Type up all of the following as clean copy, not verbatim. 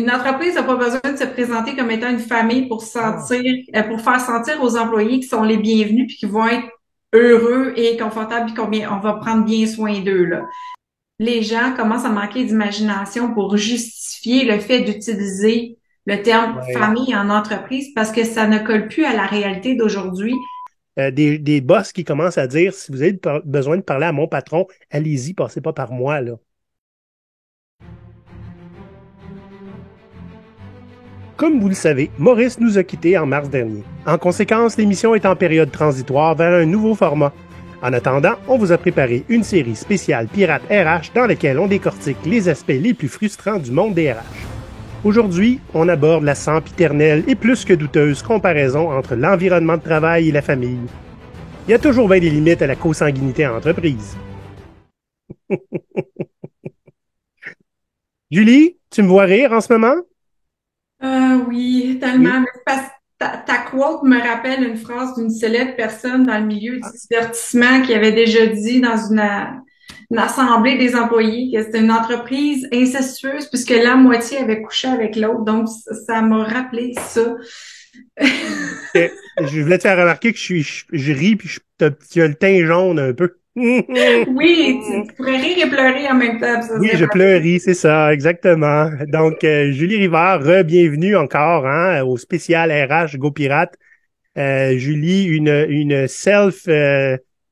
Une entreprise n'a pas besoin de se présenter comme étant une famille pour Ah. sentir, pour faire sentir aux employés qu'ils sont les bienvenus puis qu'ils vont être heureux et confortables puis on va prendre bien soin d'eux, là. Les gens commencent à manquer d'imagination pour justifier le fait d'utiliser le terme Ouais. famille en entreprise parce que ça ne colle plus à la réalité d'aujourd'hui. Des boss qui commencent à dire, si vous avez besoin de parler à mon patron, allez-y, passez pas par moi, là. Comme vous le savez, Maurice nous a quittés en mars dernier. En conséquence, l'émission est en période transitoire vers un nouveau format. En attendant, on vous a préparé une série spéciale Pirate RH dans laquelle on décortique les aspects les plus frustrants du monde des RH. Aujourd'hui, on aborde la sempiternelle et plus que douteuse comparaison entre l'environnement de travail et la famille. Il y a toujours bien des limites à la consanguinité en entreprise. Julie, tu me vois rire en ce moment? Oui, Oui. tellement. Mais c'est parce que ta quote me rappelle une phrase d'une célèbre personne dans le milieu du divertissement qui avait déjà dit dans une assemblée des employés que c'était une entreprise incestueuse puisque la moitié avait couché avec l'autre. Donc, ça m'a rappelé ça. Je voulais te faire remarquer que je ris puis tu as le teint jaune un peu. Oui, tu pourrais rire et pleurer en même temps, puis ça Oui, serait je parfait. pleuris, c'est ça, exactement. Donc, Julie Rivard, re-bienvenue encore hein, au spécial RH Go Pirate. Julie, une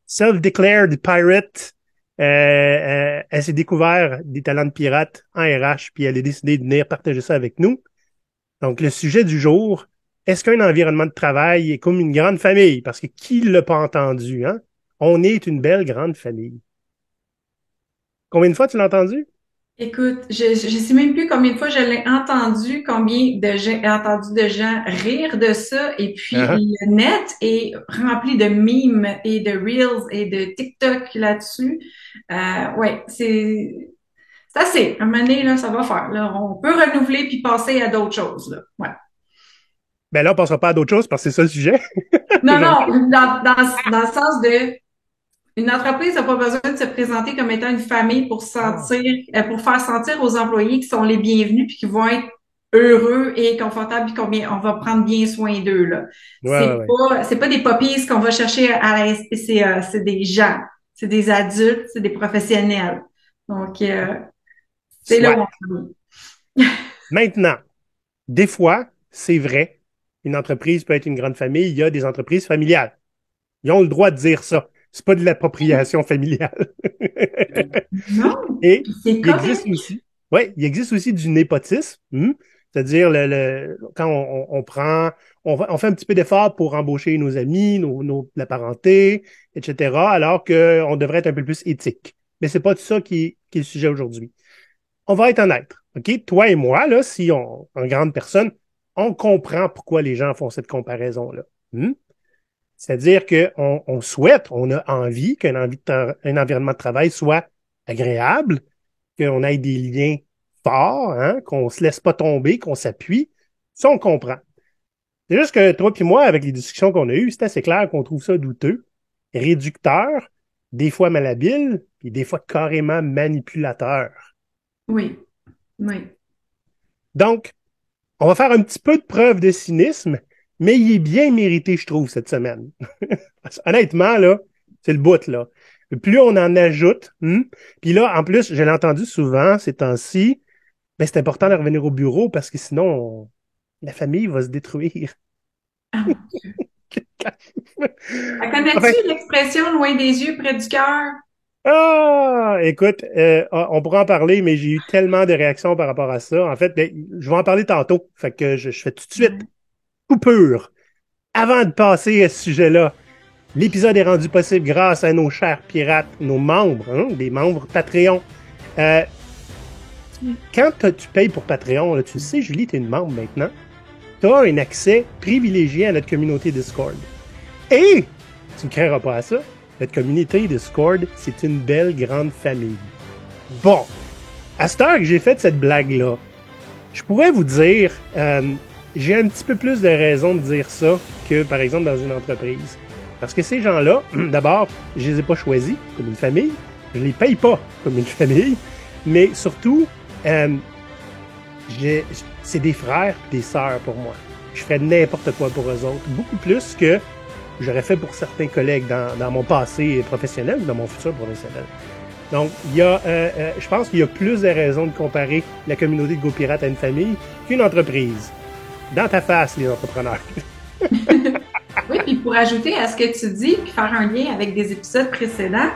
self-declared pirate. Elle s'est découvert des talents de pirate en RH, puis elle a décidé de venir partager ça avec nous. Donc, le sujet du jour, est-ce qu'un environnement de travail est comme une grande famille? Parce que qui l'a pas entendu, hein? On est une belle grande famille. Combien de fois tu l'as entendu? Écoute, je sais même plus combien de fois je l'ai entendu, combien de gens, j'ai entendu de gens rire de ça, et puis Hein? le net est rempli de memes et de reels et de TikTok là-dessus. Ouais, c'est assez. À un moment donné, là, ça va faire. Là, on peut renouveler puis passer à d'autres choses, là. Ouais. Ben là, on passera pas à d'autres choses parce que c'est ça le sujet Non, aujourd'hui. non, dans le sens de une entreprise n'a pas besoin de se présenter comme étant une famille Ah. pour faire sentir aux employés qu'ils sont les bienvenus puis qu'ils vont être heureux et confortables puis on va prendre bien soin d'eux, là. Ouais, ouais, ouais. C'est pas des puppies qu'on va chercher à la SPCA, c'est des gens, c'est des adultes, c'est des professionnels. Donc, c'est là où Soit. on se Maintenant, des fois, c'est vrai, une entreprise peut être une grande famille. Il y a des entreprises familiales. Ils ont le droit de dire ça. C'est pas de l'appropriation familiale. Non, Et c'est il existe correct. aussi, ouais, il existe aussi du népotisme, c'est-à-dire quand on prend, on fait un petit peu d'effort pour embaucher nos amis, la parenté, etc., alors qu'on devrait être un peu plus éthique. Mais c'est pas de ça qui est le sujet aujourd'hui. On va être honnête, OK? Toi et moi, là, si en grande personne, on comprend pourquoi les gens font cette comparaison-là. Hmm? C'est-à-dire qu'on souhaite, on a envie un environnement de travail soit agréable, qu'on ait des liens forts, hein, qu'on ne se laisse pas tomber, qu'on s'appuie. Ça, on comprend. C'est juste que toi et moi, avec les discussions qu'on a eues, c'est assez clair qu'on trouve ça douteux, réducteur, des fois malhabile, puis des fois carrément manipulateur. Oui, oui. Donc, on va faire un petit peu de preuve de cynisme, mais il est bien mérité, je trouve, cette semaine. Honnêtement, là, c'est le bout, là. Plus on en ajoute, puis là, en plus, je l'ai entendu souvent ces temps-ci, mais c'est important de revenir au bureau parce que sinon, la famille va se détruire. Ah, Enfin, connais-tu l'expression loin des yeux, près du cœur? écoute, on pourra en parler, mais j'ai eu tellement de réactions par rapport à ça. En fait, ben, je vais en parler tantôt. Fait que je fais tout de suite Ouais. coupure. Avant de passer à ce sujet-là, l'épisode est rendu possible grâce à nos chers pirates, nos membres, hein, des membres Patreon. Euh, Quand tu payes pour Patreon, là, tu le sais, Julie, tu es une membre maintenant, tu as un accès privilégié à notre communauté Discord. Et, tu ne créeras pas à ça, notre communauté Discord, c'est une belle grande famille. Bon, à cette heure que j'ai fait cette blague-là, je pourrais vous dire, j'ai un petit peu plus de raison de dire ça que, par exemple, dans une entreprise. Parce que ces gens-là, d'abord, je les ai pas choisis comme une famille, je les paye pas comme une famille, mais surtout, euh, c'est des frères et des sœurs pour moi. Je ferais n'importe quoi pour eux autres, beaucoup plus que j'aurais fait pour certains collègues dans mon passé professionnel ou dans mon futur professionnel. Donc, je pense qu'il y a plus de raisons de comparer la communauté de GoPirates à une famille qu'une entreprise. Dans ta face, les entrepreneurs. Oui, puis pour ajouter à ce que tu dis, puis faire un lien avec des épisodes précédents,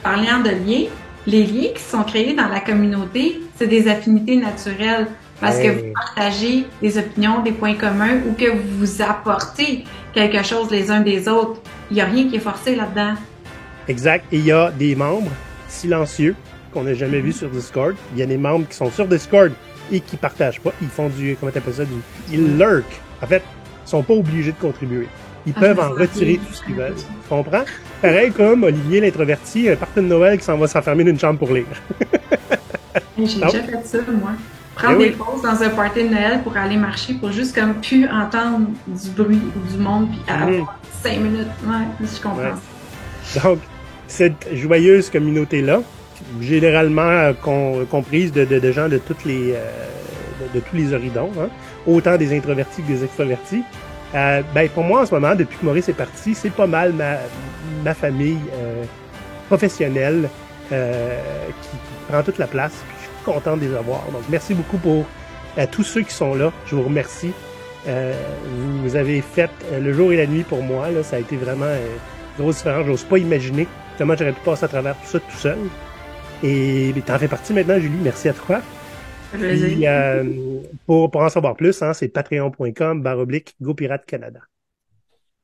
parlant de liens, les liens qui sont créés dans la communauté, c'est des affinités naturelles parce que vous partagez des opinions, des points communs ou que vous vous apportez quelque chose les uns des autres. Il n'y a rien qui est forcé là-dedans. Exact. Et il y a des membres silencieux qu'on n'a jamais vus sur Discord. Il y a des membres qui sont sur Discord et qui partagent pas. Ils font comment t'appelles ça? Ils lurk. En fait, ils sont pas obligés de contribuer. Ils peuvent en retirer tout ce qu'ils veulent. Tu comprends? Pareil comme Olivier l'introverti, un party de Noël qui s'en va s'enfermer d'une chambre pour lire. J'ai déjà fait ça, moi. Prendre des pauses dans un party de Noël pour aller marcher, pour juste comme plus entendre du bruit ou du monde, puis avoir 5 minutes. Ouais, je comprends. Ouais. Donc, cette joyeuse communauté-là, généralement comprise de gens de toutes les de tous les horizons, hein, autant des introvertis que des extrovertis. Pour moi, en ce moment, depuis que Maurice est parti, c'est pas mal ma famille professionnelle qui prend toute la place. Puis je suis content de les avoir. Donc, merci beaucoup pour tous ceux qui sont là. Je vous remercie. Vous avez fait le jour et la nuit pour moi. Là, ça a été vraiment une grosse différence. J'ose pas imaginer comment j'aurais pu passer à travers tout ça tout seul. Et t'en fais partie maintenant, Julie. Merci à toi. Puis, pour en savoir plus, hein, c'est patreon.com/GoPirates Canada.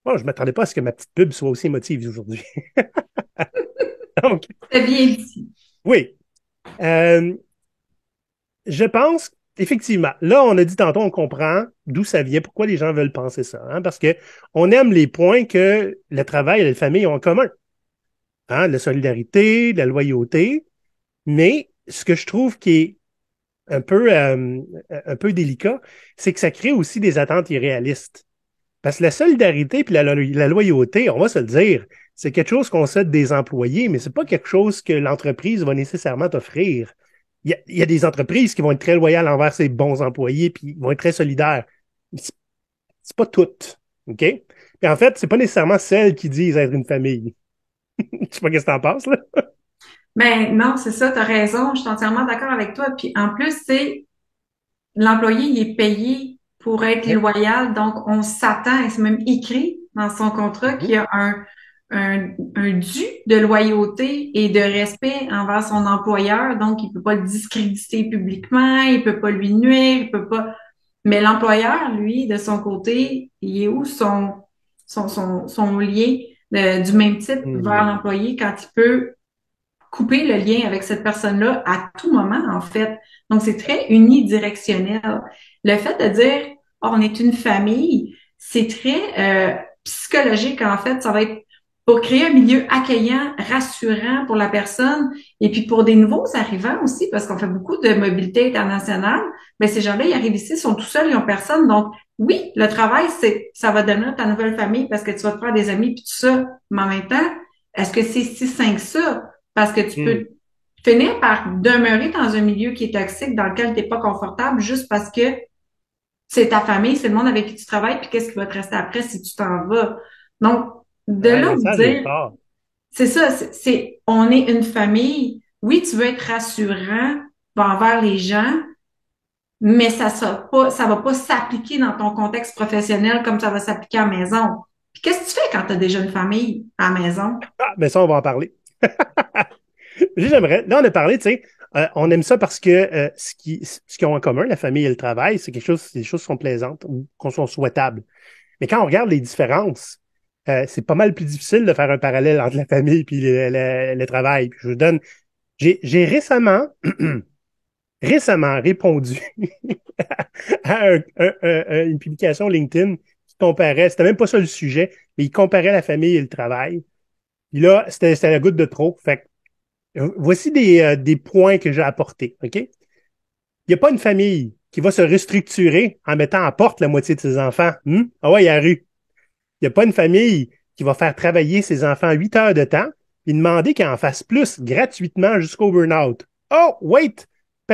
Bon, je m'attendais pas à ce que ma petite pub soit aussi émotive aujourd'hui. Donc, c'est bien dit. Oui. Je pense, effectivement, là, on a dit tantôt, on comprend d'où ça vient, pourquoi les gens veulent penser ça, hein, parce que on aime les points que le travail et la famille ont en commun. Hein, la solidarité, la loyauté, mais ce que je trouve qui est un peu délicat, c'est que ça crée aussi des attentes irréalistes. Parce que la solidarité puis la loyauté, on va se le dire, c'est quelque chose qu'on souhaite des employés, mais c'est pas quelque chose que l'entreprise va nécessairement t'offrir. Il y a des entreprises qui vont être très loyales envers ses bons employés puis vont être très solidaires. C'est pas toutes, OK? Et en fait, c'est pas nécessairement celles qui disent être une famille. Je sais pas qu'est-ce que t'en penses, là. Ben non, c'est ça, t'as raison, je suis entièrement d'accord avec toi. Puis en plus, c'est l'employé, il est payé pour être loyal, donc on s'attend, et c'est même écrit dans son contrat qu'il y a un dû de loyauté et de respect envers son employeur, donc il peut pas le discréditer publiquement, il peut pas lui nuire, il peut pas. Mais l'employeur, lui, de son côté, il est où son lien du même type vers l'employé quand il peut couper le lien avec cette personne-là à tout moment, en fait. Donc, c'est très unidirectionnel. Le fait de dire, oh, on est une famille, c'est très psychologique, en fait. Ça va être pour créer un milieu accueillant, rassurant pour la personne et puis pour des nouveaux arrivants aussi, parce qu'on fait beaucoup de mobilité internationale. Mais ces gens-là, ils arrivent ici, ils sont tout seuls, ils ont personne. Donc, oui, le travail, ça va donner ta nouvelle famille parce que tu vas te faire des amis puis tout ça. Mais en même temps, est-ce que c'est si sain que ça? Parce que tu peux finir par demeurer dans un milieu qui est toxique, dans lequel tu n'es pas confortable, juste parce que c'est ta famille, c'est le monde avec qui tu travailles, puis qu'est-ce qui va te rester après si tu t'en vas. Donc, de là où dire, c'est ça, on est une famille. Oui, tu veux être rassurant envers les gens, mais ça va pas s'appliquer dans ton contexte professionnel comme ça va s'appliquer à la maison. Puis qu'est-ce que tu fais quand tu as déjà une famille à la maison? Ah, mais ça, on va en parler. J'aimerais. Là, on a parlé, tu sais, on aime ça parce que ce qu'ils ont en commun, la famille et le travail, c'est des choses qui sont plaisantes ou qu'on sont souhaitables. Mais quand on regarde les différences, c'est pas mal plus difficile de faire un parallèle entre la famille et le travail. Puis je vous donne, j'ai récemment répondu à une publication LinkedIn qui comparait, c'était même pas ça le sujet, mais il comparait la famille et le travail. Puis là, c'était la goutte de trop. Fait que, voici des points que j'ai apportés, OK? Il n'y a pas une famille qui va se restructurer en mettant à porte la moitié de ses enfants. Ah ouais, il y a la rue. Il n'y a pas une famille qui va faire travailler ses enfants 8 heures de temps et demander qu'ils en fassent plus gratuitement jusqu'au burn-out. Oh, wait!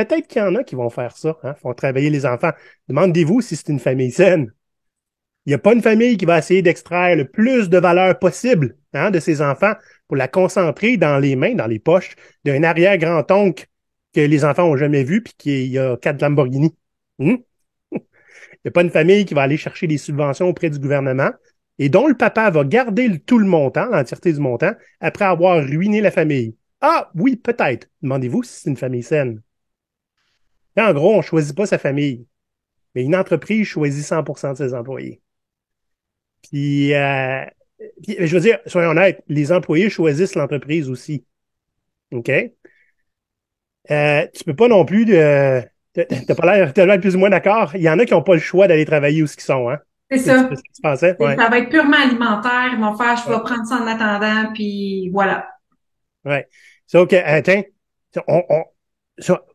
peut-être qu'il y en a qui vont faire ça, hein, font travailler les enfants. Demandez-vous si c'est une famille saine. Il n'y a pas une famille qui va essayer d'extraire le plus de valeur possible, hein, de ses enfants pour la concentrer dans les mains, dans les poches d'un arrière-grand-oncle que les enfants ont jamais vu puis qui a 4 Lamborghini. Il n'y a pas une famille qui va aller chercher des subventions auprès du gouvernement et dont le papa va garder tout le montant, l'entièreté du montant, après avoir ruiné la famille. Ah oui, peut-être. Demandez-vous si c'est une famille saine. Et en gros, on ne choisit pas sa famille, mais une entreprise choisit 100% de ses employés. Puis, je veux dire, soyons honnêtes, les employés choisissent l'entreprise aussi. OK? Tu peux pas non plus t'as l'air plus ou moins d'accord. Il y en a qui n'ont pas le choix d'aller travailler où ils sont, hein? C'est C'est un petit ça. peu ce que tu pensais? Ouais. Ça va être purement alimentaire. Ils vont faire, je Ouais. vais prendre ça en attendant, puis voilà. Ouais. C'est OK. Tiens,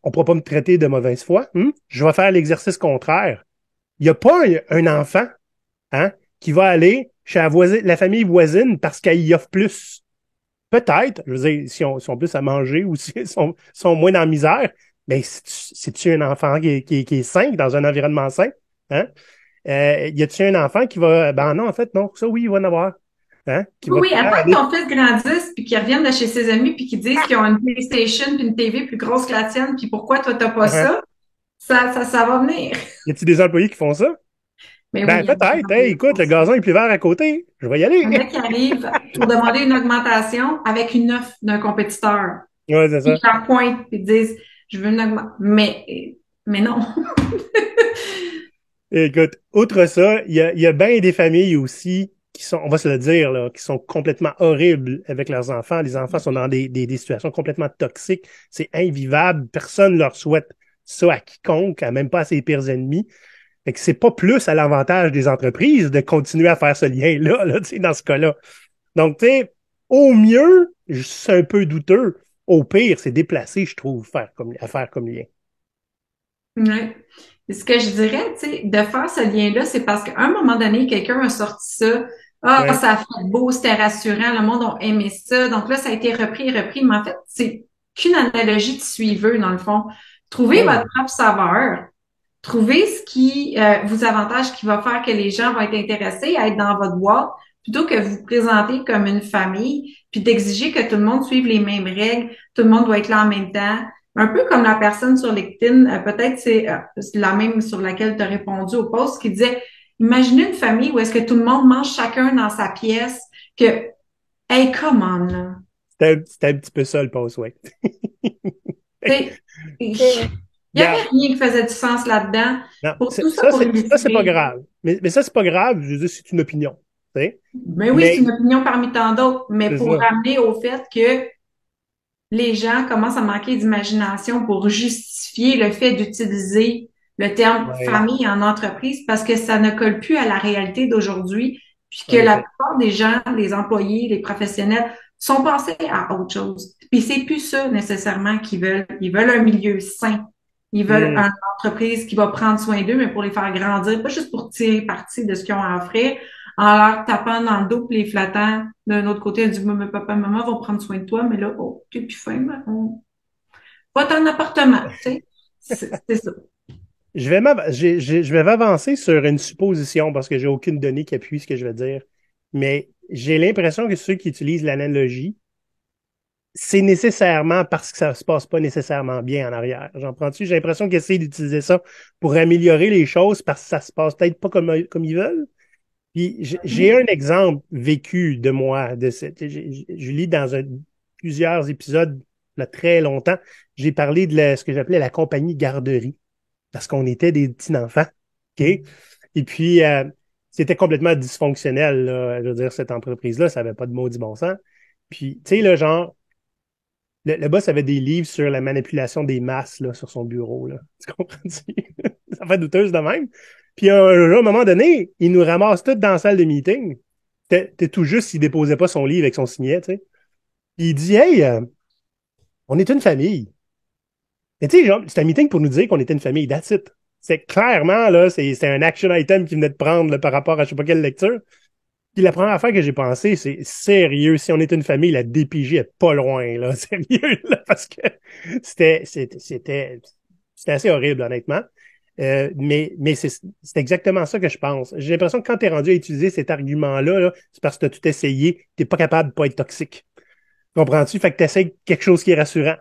on pourra pas me traiter de mauvaise foi. Je vais faire l'exercice contraire. Il n'y a pas un enfant, hein, qui va aller chez la famille voisine parce qu'elle y offre plus. Peut-être, je veux dire, si on plus à manger ou si sont moins dans la misère, mais c'est-tu un enfant qui est sain, dans un environnement sain? Hein? Y a-tu un enfant qui va... Ben non, en fait, non. Ça, oui, il va en avoir. Hein? Qui Oui, va oui, après que aller... ton fils grandisse, puis qu'il revienne de chez ses amis, puis qu'ils disent qu'ils ont une PlayStation puis une TV plus grosse que la tienne, puis pourquoi toi, t'as pas Hein? ça, ça va venir. Y a-t-il des employés qui font ça? Mais oui, Ben il y a des peut-être. Hey, employés qui écoute, font le ça. gazon est plus vert à côté. Je vais y Un aller. gars qui arrive pour demander une augmentation avec une offre d'un compétiteur. Ouais, c'est Ils ça. la pointent, puis ils disent, je veux une augmentation. Mais non. Écoute, outre ça, il y a bien des familles aussi qui sont, on va se le dire, là, qui sont complètement horribles avec leurs enfants. Les enfants sont dans des situations complètement toxiques. C'est invivable. Personne leur souhaite ça à quiconque, à même pas à ses pires ennemis. Fait que c'est pas plus à l'avantage des entreprises de continuer à faire ce lien-là, là, tu sais, dans ce cas-là. Donc, tu sais, au mieux, c'est un peu douteux. Au pire, c'est déplacé, je trouve, à faire comme lien. Ouais. Et ce que je dirais, tu sais, de faire ce lien-là, c'est parce qu'à un moment donné, quelqu'un a sorti ça. Ah, Ouais. ça a fait beau, c'était rassurant, le monde a aimé ça. Donc là, ça a été repris et repris. Mais en fait, c'est qu'une analogie de suiveux, dans le fond. Trouvez Ouais. votre propre saveur. Trouvez ce qui vous avantage, qui va faire que les gens vont être intéressés à être dans votre boîte, plutôt que vous présenter comme une famille, puis d'exiger que tout le monde suive les mêmes règles, tout le monde doit être là en même temps. Un peu comme la personne sur LinkedIn, peut-être c'est la même sur laquelle tu as répondu au post, qui disait, imaginez une famille où est-ce que tout le monde mange chacun dans sa pièce, que, hey, come on, là. C'était un petit peu ça, le post, ouais. Tu sais, il y avait Regarde, rien qui faisait du sens là-dedans. non, Pour tout ça, pour ça, c'est pas illustrer. grave. Mais ça, c'est pas grave, je veux dire, c'est une opinion. Tu sais? Ben oui, c'est Mais, une opinion parmi tant d'autres, mais c'est pour ça. ramener au fait que les gens commencent à manquer d'imagination pour justifier le fait d'utiliser le terme Ouais, famille en entreprise parce que ça ne colle plus à la réalité d'aujourd'hui, puis que en la effet. plupart des gens, les employés, les professionnels, sont passés à autre chose. Puis c'est plus ça nécessairement qu'ils veulent. Ils veulent un milieu sain. Ils veulent Hum, une entreprise qui va prendre soin d'eux, mais pour les faire grandir, pas juste pour tirer parti de ce qu'ils ont à offrir, en leur tapant dans le dos puis les flattant. D'un autre côté, elle dit, mais papa, maman vont prendre soin de toi, mais là, oh, t'es plus fin, mais va ton appartement, tu sais. C'est ça. je vais m'avancer sur une supposition parce que j'ai aucune donnée qui appuie ce que je vais dire. Mais j'ai l'impression que ceux qui utilisent l'analogie, c'est nécessairement parce que ça se passe pas nécessairement bien en arrière. J'en prends-tu? J'ai l'impression qu'ils essaient d'utiliser ça pour améliorer les choses parce que ça se passe peut-être pas comme ils veulent. Puis j'ai un exemple vécu de moi, je lis dans plusieurs épisodes, là, très longtemps, j'ai parlé de ce que j'appelais la compagnie garderie, parce qu'on était des petits enfants, OK? Et puis, c'était complètement dysfonctionnel, là, je veux dire, cette entreprise-là, ça avait pas de maudit bon sens. Puis, tu sais, le genre, le boss avait des livres sur la manipulation des masses, là, sur son bureau, là. Tu comprends? Ça fait douteuse de même. Puis un moment donné, il nous ramasse tous dans la salle de meeting. T'es tout juste s'il déposait pas son livre avec son signet, tu sais. Puis il dit, hey, on est une famille. Et tu sais, genre, c'est un meeting pour nous dire qu'on était une famille. That's it. C'est clairement, là, c'est un action item qu'il venait de prendre là, par rapport à je sais pas quelle lecture. Puis la première affaire que j'ai pensé, c'est sérieux, si on était une famille, la DPJ est pas loin, là, sérieux, là, parce que c'était c'était assez horrible, honnêtement. Mais c'est exactement ça que je pense. J'ai l'impression que quand tu es rendu à utiliser cet argument-là, là, c'est parce que tu as tout essayé, tu n'es pas capable de pas être toxique. Comprends-tu? Fait que tu essaies quelque chose qui est rassurant.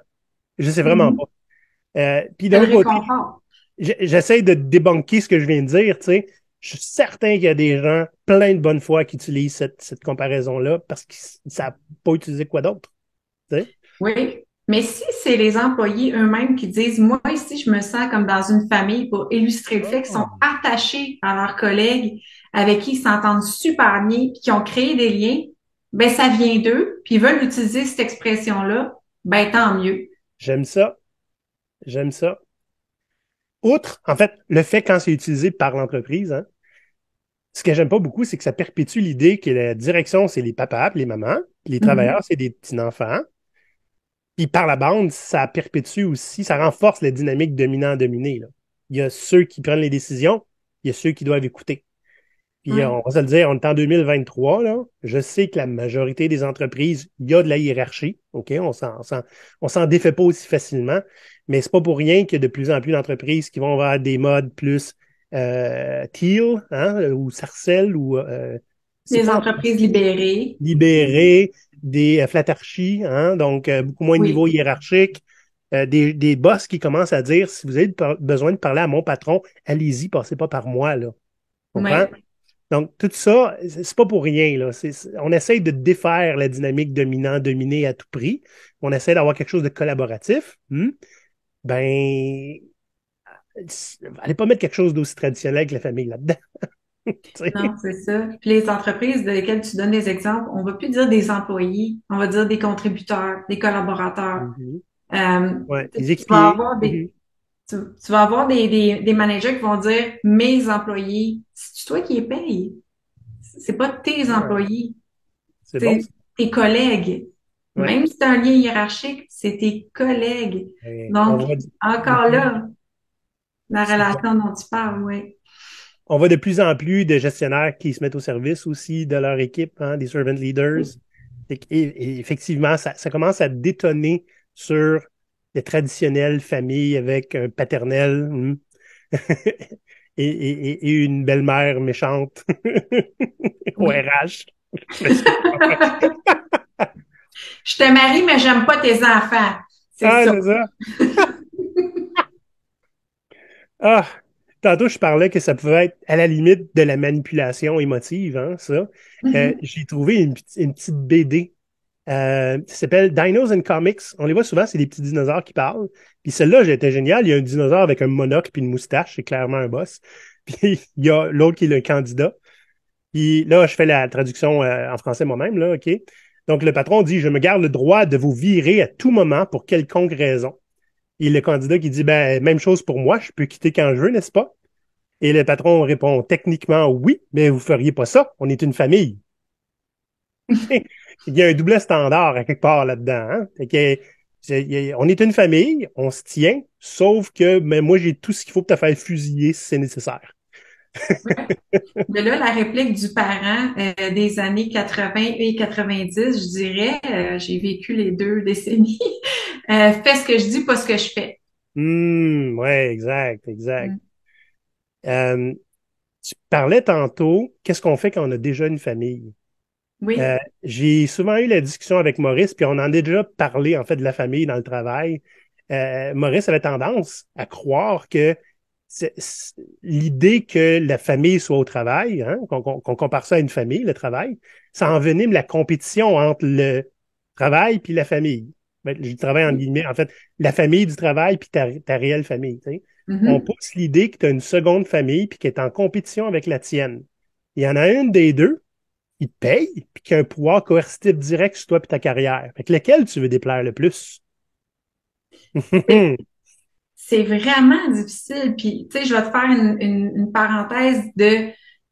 Je sais vraiment Mhm. pas. Puis C'est d'un le autre côté, réconfort. j'essaie de débunker ce que je viens de dire, tu sais. Je suis certain qu'il y a des gens, plein de bonne foi, qui utilisent cette comparaison-là parce qu'ils ne savent pas utiliser quoi d'autre, tu sais. Oui. Mais si c'est les employés eux-mêmes qui disent, moi ici, je me sens comme dans une famille pour illustrer le fait qu'ils sont Ah, attachés à leurs collègues avec qui ils s'entendent super bien, puis qui ont créé des liens, ben ça vient d'eux, puis ils veulent utiliser cette expression-là, ben tant mieux. j'aime ça, j'aime ça. Outre, en fait, le fait quand c'est utilisé par l'entreprise, hein, ce que j'aime pas beaucoup, c'est que ça perpétue l'idée que la direction, c'est les papas, puis les mamans, puis les Mhm. travailleurs, c'est des petits-enfants. Puis par la bande, ça perpétue aussi, ça renforce la dynamique dominant-dominé, là. Il y a ceux qui prennent les décisions, il y a ceux qui doivent écouter. Puis on Oui. va se le dire, on est en 2023, là. Je sais que la majorité des entreprises, il y a de la hiérarchie, OK? On s'en défait pas aussi facilement, mais c'est pas pour rien qu'il y a de plus en plus d'entreprises qui vont vers des modes plus teal, hein, ou sarcelles, ou c'est Les quoi entreprises libérées. libérés, des flatarchies, hein, donc beaucoup moins de niveau Oui. hiérarchique, des boss qui commencent à dire si vous avez besoin de parler à mon patron, allez-y, passez pas par moi, là. Comprends? Oui. Donc, tout ça, c'est pas pour rien, là. On essaye de défaire la dynamique dominant-dominé à tout prix. On essaie d'avoir quelque chose de collaboratif. Ben, allez pas mettre quelque chose d'aussi traditionnel que la famille là-dedans. Tu Non, sais. c'est ça. Puis les entreprises de lesquelles tu donnes des exemples, on va plus dire des employés, on va dire des contributeurs, des collaborateurs. Mhm. Euh, Ouais, tu les vas équipiers. avoir Mhm. tu vas avoir des managers qui vont dire mes employés. C'est toi qui les payes. C'est pas tes Ouais, employés, c'est bon, c'est ça. tes collègues. Ouais. Même si c'est un lien hiérarchique, c'est tes collègues. On Donc, voit, encore Mhm. là, la relation dont tu parles, oui. On voit de plus en plus de gestionnaires qui se mettent au service aussi de leur équipe, hein, des servant leaders. Et effectivement, ça commence à détonner sur les traditionnelles familles avec un paternel et une belle-mère méchante au Oui. RH. Je m'excuse. Je te marie, mais j'aime pas tes enfants. C'est Ah, ça. c'est ça. Ah, tantôt, je parlais que ça pouvait être à la limite de la manipulation émotive, hein, ça. Mhm. J'ai trouvé une petite BD. Ça s'appelle Dinos and Comics. On les voit souvent, c'est des petits dinosaures qui parlent. Puis celle-là, j'ai été génial. Il y a un dinosaure avec un monocle puis une moustache, c'est clairement un boss. Puis il y a l'autre qui est le candidat. Puis là, je fais la traduction en français moi-même, là, OK? Donc le patron dit, je me garde le droit de vous virer à tout moment pour quelconque raison. Et le candidat qui dit, ben, même chose pour moi, je peux quitter quand je veux, n'est-ce pas? Et le patron répond, techniquement, oui, mais vous feriez pas ça. On est une famille. Il y a un double standard à quelque part là-dedans. Hein? Fait que, on est une famille, on se tient, sauf que mais moi, j'ai tout ce qu'il faut pour te faire fusiller si c'est nécessaire. Ouais. De là, la réplique du parent des années 80 et 90, je dirais, j'ai vécu les deux décennies, fais ce que je dis, pas ce que je fais. Ouais, exact, exact. Mm. Euh, Tu parlais tantôt, qu'est-ce qu'on fait quand on a déjà une famille? Oui. J'ai souvent eu la discussion avec Maurice, puis on en a déjà parlé, en fait, de la famille dans le travail. Maurice avait tendance à croire que l'idée que la famille soit au travail, hein, qu'on compare ça à une famille, le travail, ça envenime la compétition entre le travail puis la famille. Ben, je travaille en guillemets, en fait, la famille du travail puis ta réelle famille. Tu sais. On Mhm. pousse l'idée que tu as une seconde famille puis qui est en compétition avec la tienne. Il y en a une des deux qui te paye puis qui a un pouvoir coercitif direct sur toi et ta carrière. Fait que lequel tu veux déplaire le plus? C'est c'est vraiment difficile. Puis, tu sais, je vais te faire une parenthèse de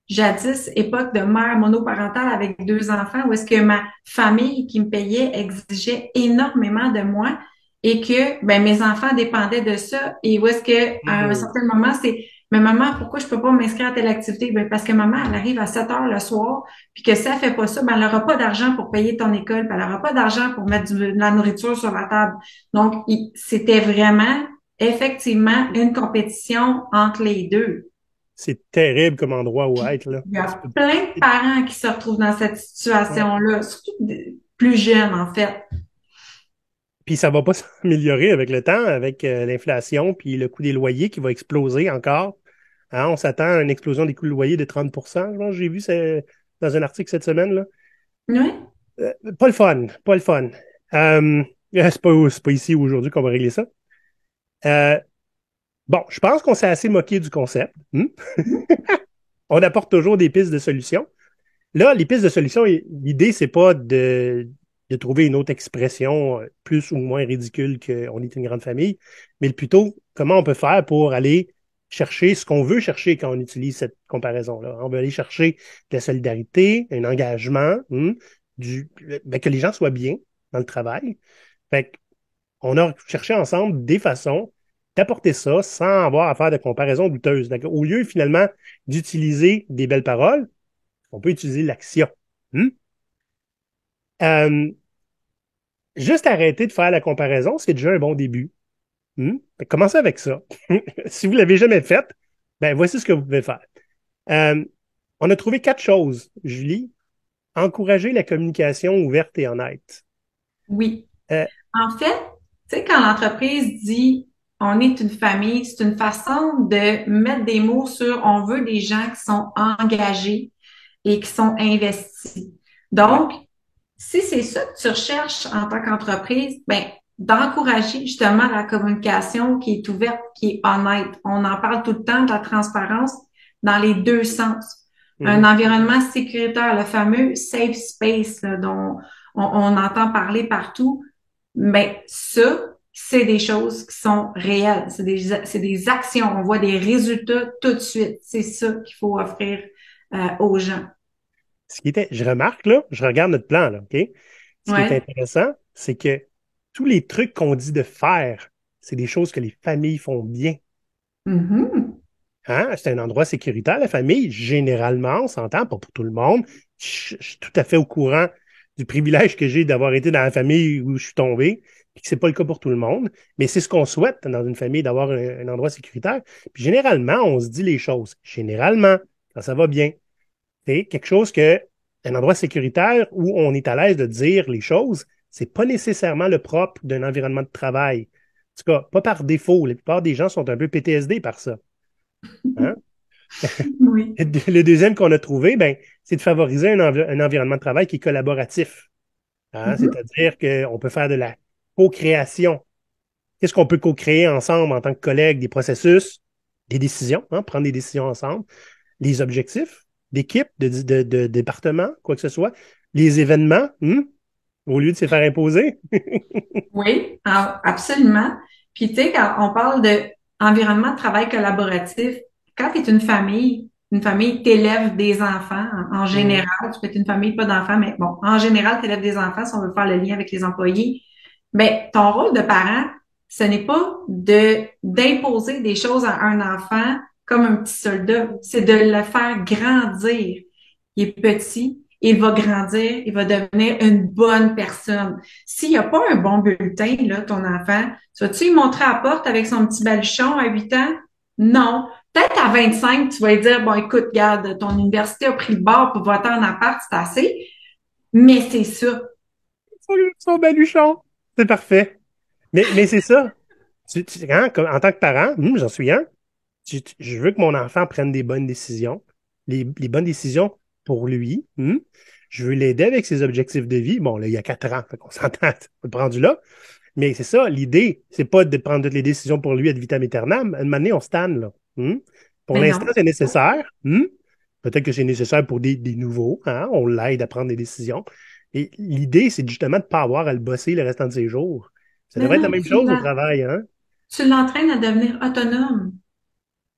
jadis, époque de mère monoparentale avec deux enfants, où est-ce que ma famille qui me payait exigeait énormément de moi et que ben, mes enfants dépendaient de ça. Et où est-ce que à un certain moment, c'est mais maman, pourquoi je peux pas m'inscrire à telle activité? Ben, parce que maman, elle arrive à 7 heures le soir, puis que si elle fait pas ça, ben, elle n'aura pas d'argent pour payer ton école, puis elle n'aura pas d'argent pour mettre de la nourriture sur la table. Donc, c'était vraiment effectivement une compétition entre les deux. C'est terrible comme endroit où Puis, être, là. il y a plein de parents qui se retrouvent dans cette Ouais. situation-là, surtout plus jeunes, en fait. Puis ça va pas s'améliorer avec le temps, avec l'inflation, puis le coût des loyers qui va exploser encore. Hein, on s'attend à une explosion des coûts de loyer de 30%. Genre, j'ai vu ça dans un article cette semaine, là. Oui, Pas le fun, pas le fun. C'est pas ici aujourd'hui qu'on va régler ça. Euh, bon, je pense qu'on s'est assez moqué du concept. On apporte toujours des pistes de solutions. Là, les pistes de solutions, l'idée, c'est pas de trouver une autre expression plus ou moins ridicule qu'on est une grande famille, mais plutôt comment on peut faire pour aller chercher ce qu'on veut chercher quand on utilise cette comparaison-là. On veut aller chercher de la solidarité, un engagement, que les gens soient bien dans le travail. Fait qu'on a cherché ensemble des façons d'apporter ça sans avoir à faire de comparaison douteuse. Au lieu, finalement, d'utiliser des belles paroles, on peut utiliser l'action. Hmm? Euh, Juste arrêter de faire la comparaison, c'est déjà un bon début. Hmm? Commencez avec ça. Si vous ne l'avez jamais fait, ben voici ce que vous pouvez faire. Euh, on a trouvé 4 choses, Julie. Encourager la communication ouverte et honnête. oui. Euh, En fait, tu sais, quand l'entreprise dit on est une famille, c'est une façon de mettre des mots sur on veut des gens qui sont engagés et qui sont investis. ouais. Donc, si c'est ça que tu recherches en tant qu'entreprise, ben, d'encourager justement la communication qui est ouverte, qui est honnête. On en parle tout le temps de la transparence dans les deux sens. Un Mhm. environnement sécuritaire, le fameux safe space là, dont on entend parler partout. Mais ça, c'est des choses qui sont réelles. C'est des actions. On voit des résultats tout de suite. C'est ça qu'il faut offrir aux gens. Je remarque, là, je regarde notre plan, là, OK? Ce qui est Ouais. intéressant, c'est que tous les trucs qu'on dit de faire, c'est des choses que les familles font bien. Mhm. Hein? C'est un endroit sécuritaire, la famille. Généralement, on s'entend, pas pour tout le monde. Je suis tout à fait au courant du privilège que j'ai d'avoir été dans la famille où je suis tombé, puis que c'est pas le cas pour tout le monde. Mais c'est ce qu'on souhaite dans une famille, d'avoir un endroit sécuritaire. Puis généralement, on se dit les choses. Généralement, quand ça va bien. C'est quelque chose que, un endroit sécuritaire où on est à l'aise de dire les choses, c'est pas nécessairement le propre d'un environnement de travail. En tout cas, pas par défaut. La plupart des gens sont un peu PTSD par ça. Hein? Oui. Le deuxième qu'on a trouvé, ben, c'est de favoriser un environnement de travail qui est collaboratif. Hein? Mhm. C'est-à-dire qu'on peut faire de la co-création. Qu'est-ce qu'on peut co-créer ensemble en tant que collègues, des processus, des décisions, hein? Prendre des décisions ensemble, les objectifs d'équipe, de département, quoi que ce soit, les événements, au lieu de se faire imposer. Oui, absolument. Puis, tu sais, quand on parle de environnement de travail collaboratif, quand tu es une famille, t'élèves des enfants en Mm. général. Tu peux être une famille, pas d'enfants, mais bon, en général, t'élèves des enfants si on veut faire le lien avec les employés. Mais ton rôle de parent, ce n'est pas d'imposer des choses à un enfant comme un petit soldat, c'est de le faire grandir. Il est petit, il va grandir, il va devenir une bonne personne. S'il n'y a pas un bon bulletin, là, ton enfant, tu vas-tu lui montrer à la porte avec son petit baluchon à 8 ans? Non. Peut-être à 25, tu vas lui dire, bon, écoute, regarde, ton université a pris le bord pour voter en appart, c'est assez. Mais c'est ça. Son baluchon. C'est parfait. Mais c'est ça. Hein, en tant que parent, j'en suis un. Je veux que mon enfant prenne des bonnes décisions, les bonnes décisions pour lui. Je veux l'aider avec ses objectifs de vie. Bon, là, il y a 4 ans, fait qu'on s'entend, c'est pas rendu là. Mais c'est ça, l'idée, c'est pas de prendre toutes les décisions pour lui ad vitam aeternam. À un moment donné, on se tanne, là. Pour Mais l'instant, non. c'est nécessaire. Peut-être que c'est nécessaire pour des nouveaux. Hein? On l'aide à prendre des décisions. Et l'idée, c'est justement de ne pas avoir à le bosser le restant de ses jours. Ça Mais devrait être la non, même chose au travail, hein? tu l'entraînes à devenir autonome.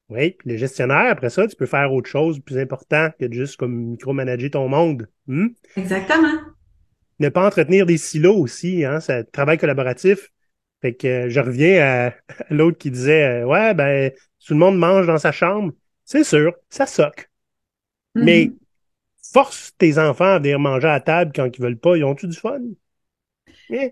Oui, puis le gestionnaire, après ça, tu peux faire autre chose de plus important que de juste comme micromanager ton monde. Exactement. Ne pas entretenir des silos aussi, hein? C'est travail collaboratif. Fait que je reviens à l'autre qui disait ouais, ben, tout le monde mange dans sa chambre. C'est sûr, ça soque. Mais Mhm. force tes enfants à venir manger à table quand ils veulent pas, ils ont-tu du fun? Yeah.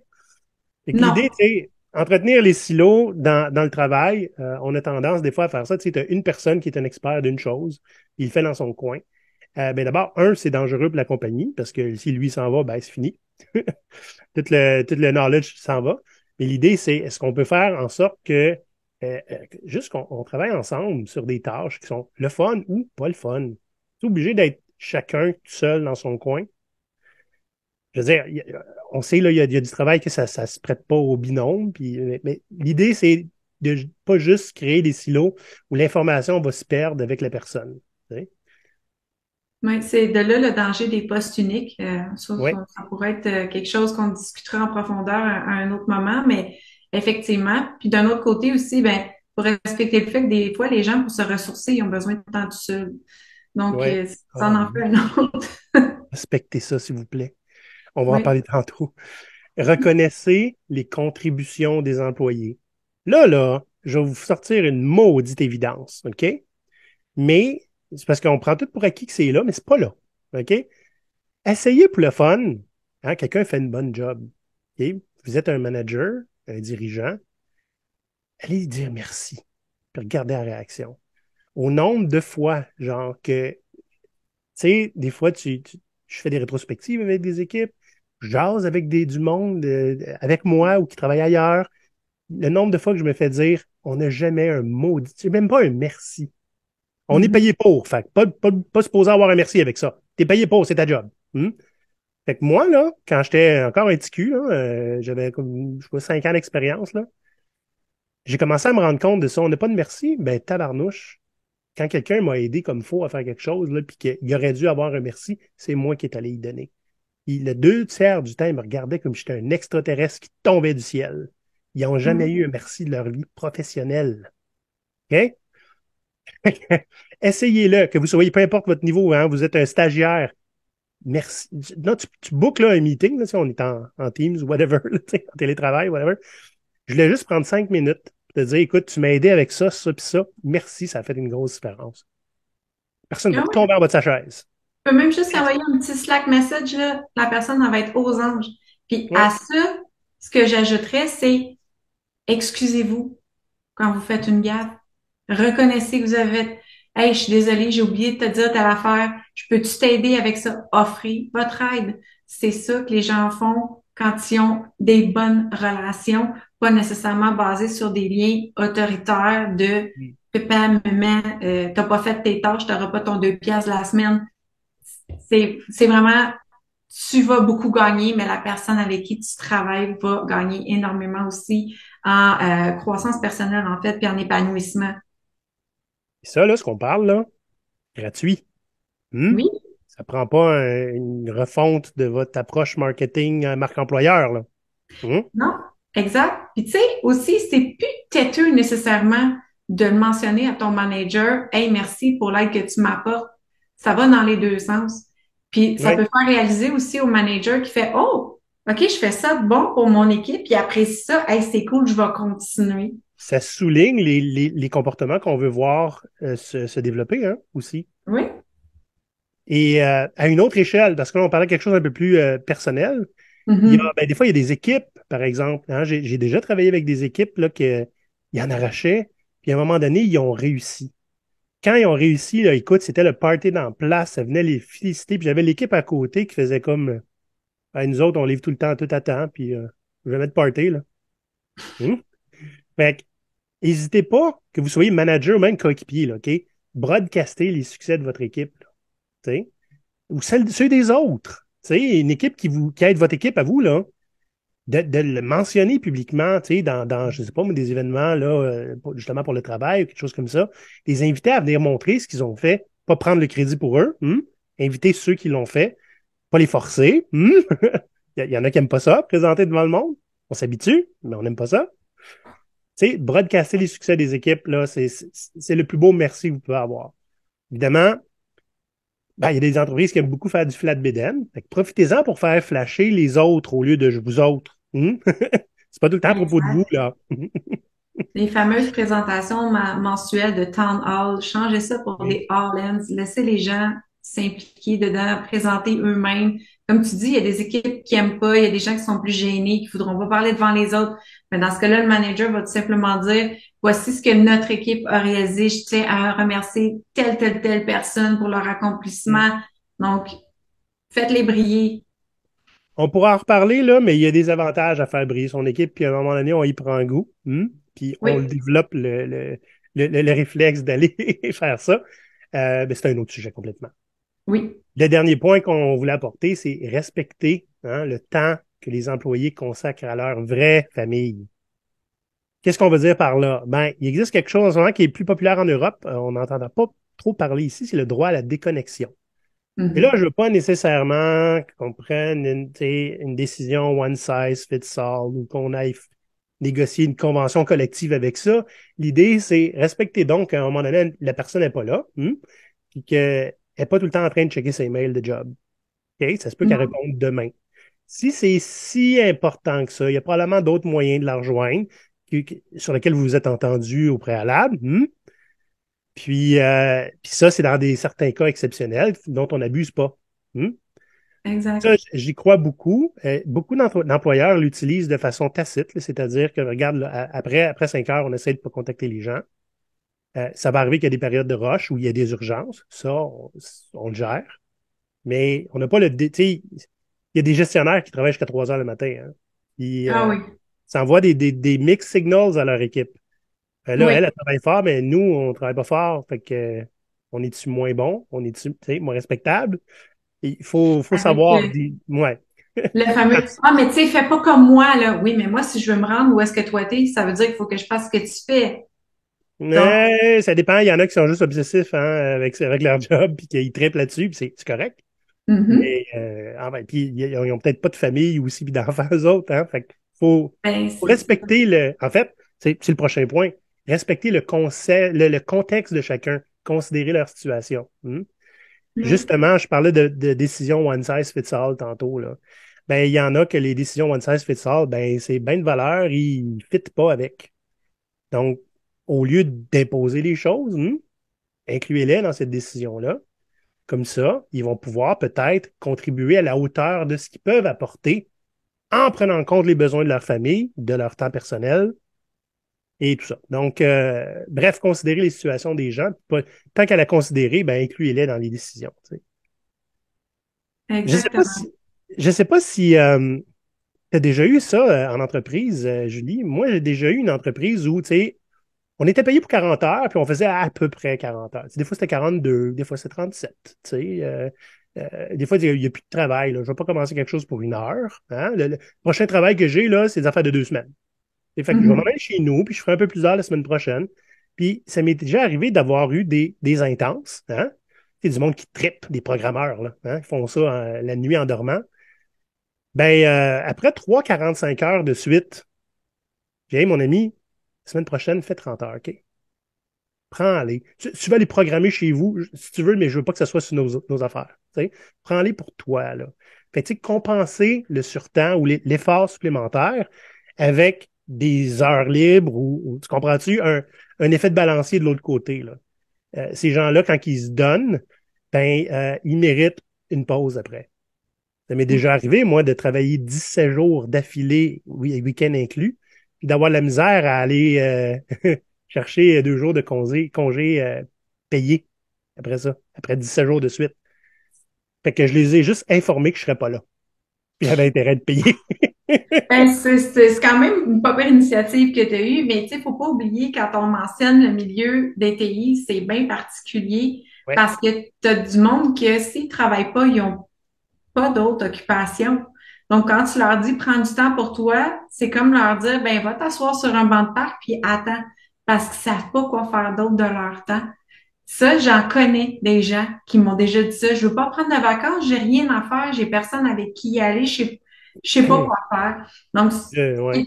Fait que l'idée, Non. tu sais, Entretenir les silos dans le travail, on a tendance des fois à faire ça. Tu sais, tu as une personne qui est un expert d'une chose, il le fait dans son coin. Ben d'abord, c'est dangereux pour la compagnie parce que si lui s'en va, ben c'est fini. Tout le knowledge s'en va. Mais l'idée, c'est est-ce qu'on peut faire en sorte que juste qu'on travaille ensemble sur des tâches qui sont le fun ou pas le fun. C'est obligé d'être chacun tout seul dans son coin. Je veux dire, on sait, là, il y a du travail que ça se prête pas au binôme. Puis, mais l'idée, c'est de pas juste créer des silos où l'information va se perdre avec la personne. Tu sais? Oui, c'est de là le danger des postes uniques. Ouais, Ça pourrait être quelque chose qu'on discutera en profondeur à un autre moment, mais effectivement. Puis d'un autre côté aussi, ben, pour respecter le fait que des fois, les gens, pour se ressourcer, ils ont besoin de temps tout seul. Donc, ouais. ça en fait un autre. Respectez ça, s'il vous plaît. On va en Oui. parler tantôt. Reconnaissez les contributions des employés. Là, je vais vous sortir une maudite évidence, OK? Mais c'est parce qu'on prend tout pour acquis que c'est là, mais c'est pas là, OK? Essayez pour le fun. Hein, quelqu'un fait une bonne job. OK? Vous êtes un manager, un dirigeant, allez lui dire merci, puis regardez la réaction. Au nombre de fois, genre que, tu sais, des fois, je fais des rétrospectives avec des équipes, je jase avec du monde avec moi ou qui travaille ailleurs. Le nombre de fois que je me fais dire, on n'a jamais un maudit, c'est même pas un merci. On est Mhm. payé pour, fait que pas supposé avoir un merci avec ça. T'es payé pour, c'est ta job. Fait que moi, là, quand j'étais encore un petit cul, là, j'avais comme, je sais pas, 5 ans d'expérience, là, j'ai commencé à me rendre compte de ça. On n'a pas de merci, ben tabarnouche. Quand quelqu'un m'a aidé comme faut à faire quelque chose, là, puis qu'il aurait dû avoir un merci, c'est moi qui est allé y donner. Le 2 tiers du temps, ils me regardaient comme si j'étais un extraterrestre qui tombait du ciel. Ils n'ont jamais eu un merci de leur vie professionnelle. OK? Essayez-le, que vous soyez, peu importe votre niveau, hein, vous êtes un stagiaire. Merci. Non, tu bookes là, un meeting, là, si on est en Teams ou whatever, là, en télétravail, whatever. Je voulais juste prendre 5 minutes pour te dire, écoute, tu m'as aidé avec ça, ça, puis ça. Merci, ça a fait une grosse différence. Personne ne va Ah ouais. tomber en bas de sa chaise. Tu peux même juste envoyer un petit Slack message, là, la personne elle va être aux anges. Puis à Ouais. ça, ce que j'ajouterais, c'est excusez-vous quand vous faites une gaffe. Reconnaissez que vous avez hey, je suis désolée, j'ai oublié de te dire telle affaire. Je peux-tu t'aider avec ça? Offrez votre aide. C'est ça que les gens font quand ils ont des bonnes relations, pas nécessairement basées sur des liens autoritaires de Mm. Pépin, maman, t'as pas fait tes tâches, t'auras pas ton 2 piastres la semaine. C'est vraiment, tu vas beaucoup gagner, mais la personne avec qui tu travailles va gagner énormément aussi en croissance personnelle, en fait, puis en épanouissement. Et ça, là, ce qu'on parle, là, gratuit. Hmm? Oui, Ça prend pas une refonte de votre approche marketing marque employeur, là. Hmm? non, exact. Puis tu sais, aussi, c'est plus têteux nécessairement de le mentionner à ton manager, hey, merci pour l'aide que tu m'apportes. Ça va dans les deux sens. Puis ça peut Ouais. faire réaliser aussi au manager qui fait, oh, OK, je fais ça de bon pour mon équipe, puis après ça, hey, c'est cool, je vais continuer. Ça souligne les comportements qu'on veut voir se développer, hein, aussi. Oui. Et à une autre échelle, parce que là, on parlait de quelque chose un peu plus personnel. Mhm. Ben, des fois, il y a des équipes, par exemple. Hein, j'ai déjà travaillé avec des équipes là, ils en arrachaient, puis à un moment donné, ils ont réussi. Quand ils ont réussi, là, écoute, c'était le party dans place, ça venait les féliciter, puis j'avais l'équipe à côté qui faisait comme nous autres, on livre tout le temps, tout à temps, puis je vais mettre party, là. Hum? Fait que, n'hésitez pas, que vous soyez manager ou même coéquipier, là, OK? Broadcastez les succès de votre équipe, là, tu sais, ou ceux des autres. Tu sais, une équipe qui aide votre équipe à vous, là, de le mentionner publiquement, tu sais, je sais pas, moi, des événements, là, justement pour le travail ou quelque chose comme ça, les inviter à venir montrer ce qu'ils ont fait, pas prendre le crédit pour eux, inviter ceux qui l'ont fait, pas les forcer. Il y en a qui aiment pas ça, présenter devant le monde. On s'habitue, mais on n'aime pas ça. Tu sais, broadcaster les succès des équipes, là, c'est le plus beau merci que vous pouvez avoir. Évidemment, ben, il y a des entreprises qui aiment beaucoup faire du flat bédaine. Fait que profitez-en pour faire flasher les autres au lieu de vous autres. C'est pas tout le temps à propos de vous, Exact. là. Les fameuses présentations mensuelles de Town Hall, changez ça pour Oui. des All-Ins. Laissez les gens s'impliquer dedans, présenter eux-mêmes. Comme tu dis, il y a des équipes qui aiment pas, il y a des gens qui sont plus gênés, qui voudront pas parler devant les autres. Mais dans ce cas-là, le manager va tout simplement dire, voici ce que notre équipe a réalisé. Je tiens à remercier telle personne pour leur Mm. accomplissement. Donc, faites-les briller. On pourra en reparler, là, mais il y a des avantages à faire briller son équipe, puis à un moment donné, on y prend goût, puis on le Oui, développe le réflexe d'aller faire ça. Ben, c'est un autre sujet complètement. oui, Le dernier point qu'on voulait apporter, c'est respecter le temps que les employés consacrent à leur vraie famille. Qu'est-ce qu'on veut dire par là? Ben, il existe quelque chose en ce moment qui est plus populaire en Europe. On n'entend pas trop parler ici, c'est le droit à la déconnexion. Et là, mhm. je veux pas nécessairement qu'on prenne une décision one size fits all ou qu'on aille négocier une convention collective avec ça. L'idée, c'est respecter donc qu'à un moment donné, la personne n'est pas là, puis qu'elle n'est pas tout le temps en train de checker ses mails de job. OK? Ça se peut qu'elle Non, réponde demain. Si c'est si important que ça, il y a probablement d'autres moyens de la rejoindre sur lesquels vous vous êtes entendu au préalable. Puis ça, c'est dans certains cas exceptionnels dont on n'abuse pas. Hmm? exact. Ça, j'y crois beaucoup. Beaucoup d'employeurs l'utilisent de façon tacite, là, c'est-à-dire que, regarde, là, après 5 heures, on essaie de pas contacter les gens. Ça va arriver qu'il y a des périodes de rush où il y a des urgences. Ça, on le gère. Mais on n'a pas tu sais, il y a des gestionnaires qui travaillent jusqu'à 3 heures le matin. Hein. Puis, Ah oui, ça envoie des mixed signals à leur équipe. Là, elle oui. travaille fort, mais nous, on travaille pas fort. Fait que, on est-tu moins bon? On est-tu, tu sais, moins respectable? Il faut Avec savoir, ouais. le fameux, ah, mais tu sais, fais pas comme moi, là. Oui, mais moi, si je veux me rendre où est-ce que toi t'es, ça veut dire qu'il faut que je fasse ce que tu fais. Donc, Ça dépend. Il y en a qui sont juste obsessifs avec leur job puis qui trippent là-dessus, puis c'est correct. mhm. Mais ben, puis ils ont peut-être pas de famille aussi puis d'enfants eux autres, hein. Fait qu'il Ben, faut c'est ça. respecter en fait, c'est le prochain point. Respecter le contexte de chacun, considérer leur situation. Oui, Justement, je parlais de décisions one size fits all tantôt, là. Ben, il y en a que les décisions one size fits all, ben, c'est bien de valeur, ils ne fit pas avec. Donc, au lieu d'imposer les choses, incluez-les dans cette décision-là. Comme ça, ils vont pouvoir peut-être contribuer à la hauteur de ce qu'ils peuvent apporter en prenant en compte les besoins de leur famille, de leur temps personnel et tout ça. Donc, bref, considérer les situations des gens. Tant qu'à la considérer, ben, incluez-les dans les décisions. Tu sais. Je sais pas exactement. si, je sais pas si tu as déjà eu ça en entreprise, Julie. Moi, j'ai déjà eu une entreprise où, tu sais, on était payé pour 40 heures, puis on faisait à peu près 40 heures. Tu sais, des fois, c'était 42, des fois, c'était 37. Tu sais, des fois, il n'y a plus de travail. Là. Je ne vais pas commencer quelque chose pour 1 heure. Hein. Le prochain travail que j'ai, là, c'est des affaires de 2 semaines. Et fait que je vais m'en Mhm. aller chez nous, puis je ferai un peu plus d'heures la semaine prochaine. Puis ça m'est déjà arrivé d'avoir eu des intenses. Hein. C'est du monde qui trippe, des programmeurs, là, hein, qui font ça la nuit en dormant. Ben, après 3 45 heures de suite, j'ai dit, hey, mon ami, la semaine prochaine, fais 30 heures, OK? Prends-les. Tu vas les programmer chez vous, si tu veux, mais je veux pas que ce soit sur nos affaires. Tu sais. Prends-les pour toi, là. Fait que, tu sais, compenser le surtemps ou l'effort supplémentaire avec des heures libres ou tu comprends-tu, un effet de balancier de l'autre côté, là. Ces gens-là, quand ils se donnent, ben, ils méritent une pause après. Ça m'est déjà arrivé, moi, de travailler 17 jours d'affilée, oui, week-end inclus, puis d'avoir la misère à aller chercher 2 jours de congé payés après ça, après 17 jours de suite. Fait que je les ai juste informés que je serais pas là. Puis j'avais intérêt de payer. Ben, c'est quand même une pas pire initiative que tu as eue, mais tu sais, faut pas oublier quand on mentionne le milieu des TI, c'est bien particulier Ouais. parce que tu as du monde que s'ils travaillent pas, ils ont pas d'autres occupations. Donc, quand tu leur dis prends du temps pour toi, c'est comme leur dire ben va t'asseoir sur un banc de parc puis attends parce qu'ils savent pas quoi faire d'autre de leur temps. Ça, j'en connais des gens qui m'ont déjà dit ça. Je veux pas prendre de vacances, j'ai rien à faire, j'ai personne avec qui y aller, je sais pas quoi faire. Donc, Ouais.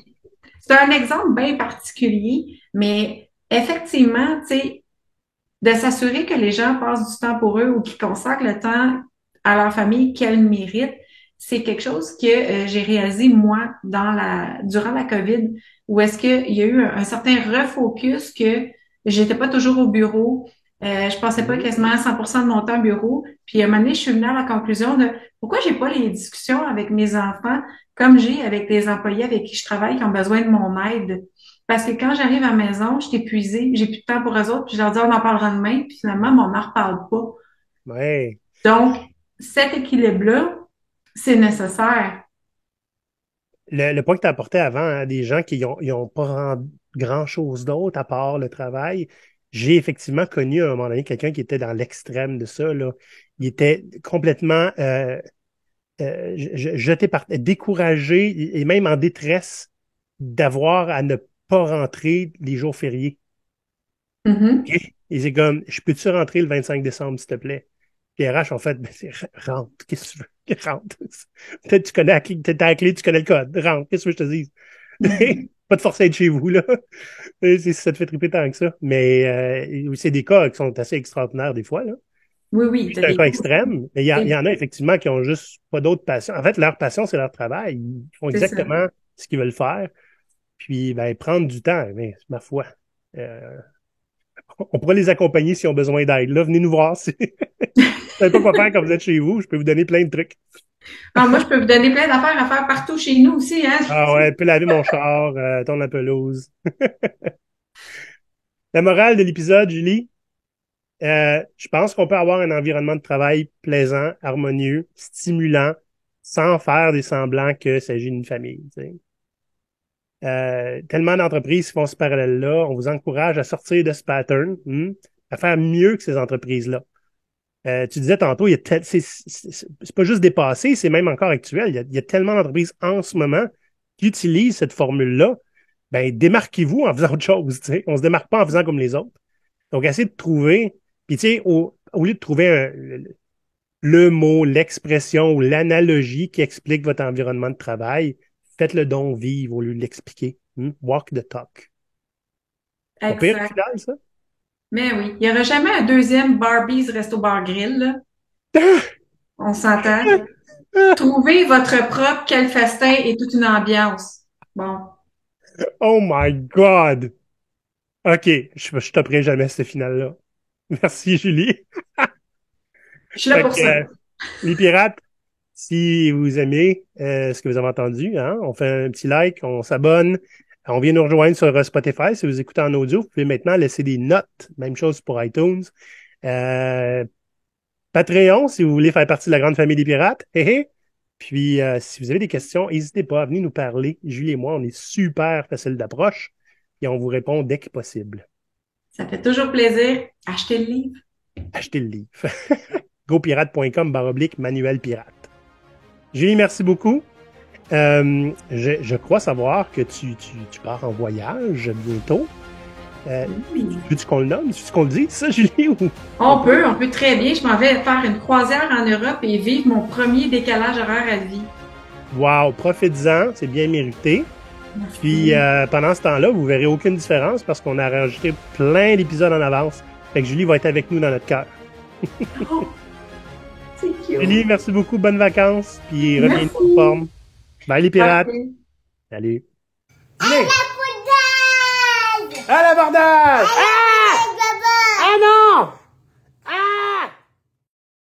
c'est un exemple bien particulier, mais effectivement, tu sais, de s'assurer que les gens passent du temps pour eux ou qu'ils consacrent le temps à leur famille qu'elles méritent, c'est quelque chose que j'ai réalisé moi durant la COVID, où est-ce qu'il y a eu un certain refocus que j'étais pas toujours au bureau. Je passais pas quasiment 100% de mon temps au bureau. Puis à un moment donné, je suis venue à la conclusion de pourquoi j'ai pas les discussions avec mes enfants comme j'ai avec les employés avec qui je travaille qui ont besoin de mon aide. Parce que quand j'arrive à la maison, je suis épuisée, j'ai plus de temps pour eux autres, puis je leur dis on en parlera demain, puis finalement, on n'en reparle pas. Ouais. Donc, cet équilibre-là, c'est nécessaire. Le point que tu as apporté avant, hein, des gens qui ont pas grand-chose d'autre à part le travail, j'ai effectivement connu à un moment donné quelqu'un qui était dans l'extrême de ça, là. Il était complètement jeté par découragé et même en détresse d'avoir à ne pas rentrer les jours fériés. Mhm. Et c'est comme, je peux-tu rentrer le 25 décembre, s'il te plaît? Puis RH, en fait, ben, rentre, qu'est-ce que tu veux? Rentre. Peut-être que tu connais t'es à la clé, tu connais le code. Rentre, qu'est-ce que je te dis? Mhm. Pas de forcer à être chez vous, là. Si ça te fait triper tant que ça. Mais c'est des cas qui sont assez extraordinaires des fois, là. Oui, oui, t'as C'est un des cas extrême, mais il y en a effectivement qui ont juste pas d'autre passion. En fait, leur passion, c'est leur travail. Ils font c'est ça. exactement ce qu'ils veulent faire. Puis, ben, prendre du temps, mais ma foi. euh, on pourra les accompagner s'ils ont besoin d'aide. Là, venez nous voir. Si vous savez pas quoi faire quand vous êtes chez vous, je peux vous donner plein de trucs. Ah, moi, je peux vous donner plein d'affaires à faire partout chez nous aussi, hein. Ah ouais, peux laver mon char, tourne la pelouse. La morale de l'épisode, Julie, je pense qu'on peut avoir un environnement de travail plaisant, harmonieux, stimulant, sans faire des semblants qu'il s'agit d'une famille. Tu sais. Tellement d'entreprises qui font ce parallèle-là. On vous encourage à sortir de ce pattern, à faire mieux que ces entreprises-là. Tu disais tantôt, c'est pas juste dépassé, c'est même encore actuel. Il y a tellement d'entreprises en ce moment qui utilisent cette formule-là. Ben, démarquez-vous en faisant autre chose. Tu sais. On se démarque pas en faisant comme les autres. Donc, essayez de trouver, puis tu sais, au lieu de trouver le mot, l'expression ou l'analogie qui explique votre environnement de travail, faites-le donc vivre au lieu de l'expliquer. Walk the talk. Pas pire au Exact. final, ça? Mais oui, il n'y aura jamais un deuxième Barbie's Resto Bar Grill, là. On s'entend. Trouvez votre propre quel festin et toute une ambiance. Bon, Oh my God! OK, je taperai jamais ce final-là. Merci, Julie. je suis là Fait pour que, ça. les pirates, si vous aimez ce que vous avez entendu, hein, on fait un petit like, on s'abonne, on vient nous rejoindre sur Spotify. Si vous écoutez en audio, vous pouvez maintenant laisser des notes. Même chose pour iTunes. Euh, Patreon, si vous voulez faire partie de la grande famille des pirates. Hé hé. Puis, si vous avez des questions, n'hésitez pas à venir nous parler. Julie et moi, on est super facile d'approche et on vous répond dès que possible. Ça fait toujours plaisir. Achetez le livre. Achetez le livre. gopirate.com/, manuel pirate. Julie, merci beaucoup. Je crois savoir que tu pars en voyage bientôt. Oui. Veux-tu qu'on le nomme? Veux-tu qu'on le dise, ça, Julie? Ou... On peut très bien. Je m'en vais faire une croisière en Europe et vivre mon premier décalage horaire à vie. Wow, profites-en, c'est bien mérité. Puis Merci. pendant ce temps-là, vous verrez aucune différence parce qu'on a rajouté plein d'épisodes en avance. Fait que Julie va être avec nous dans notre cœur. Oh, c'est Julie, cute. merci beaucoup, bonnes vacances, puis reviens en Merci. forme. Bye les pirates. Parfait. Salut. À Julie. l'abordage! À l'abordage! À l'abordage, papa! Ah non!